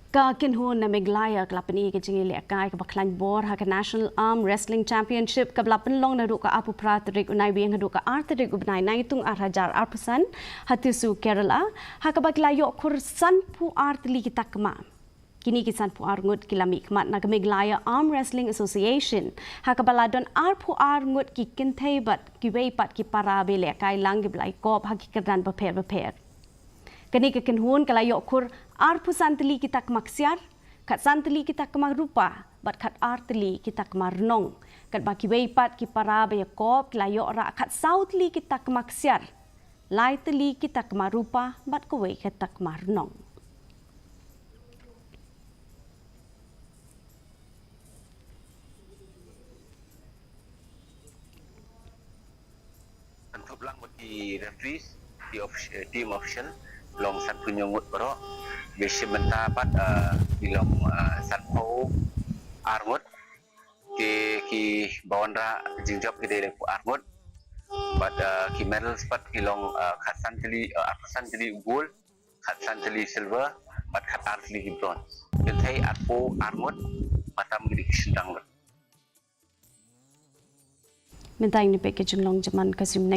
Ka kinhun na Meghalaya kalapani ke jingi lekai ka baklan bor ha ka National Arm Wrestling Championship ka belapan long na ka apu pratrik unai biang hadu ka artrik ubnai nai tung arhajar arpasan hatisu Kerala ha ka baklayo kursan pu artli kitakma kini kisan pu arngut kilami kmat na ka Meghalaya Arm Wrestling Association ha ka baladon arpu arngut ki kintai bat ki weipat ki para be lekai lang ki blai kop ha ki kedan beper kini ke kinhun kalayo kur arpu santli kita kemaksiar kat santli kita kemarupa bat kat artli kita kemarnong kat baki weipat ki para be kop kalayo ra kat sautli kita kemaksiar laitli kita kemarupa bat kowe kita kemarnong untuk lang bagi referees team official long sat punyungut bro besi mentapat di long sat po armut ki bawandra jingjap ki dele pu armut but ki medal spot ki long khasan tili gold khasan tili silver but khat artli ki bronze kentai arpo armut matam gidi kisindang mentai ni peke jenglong jaman kasum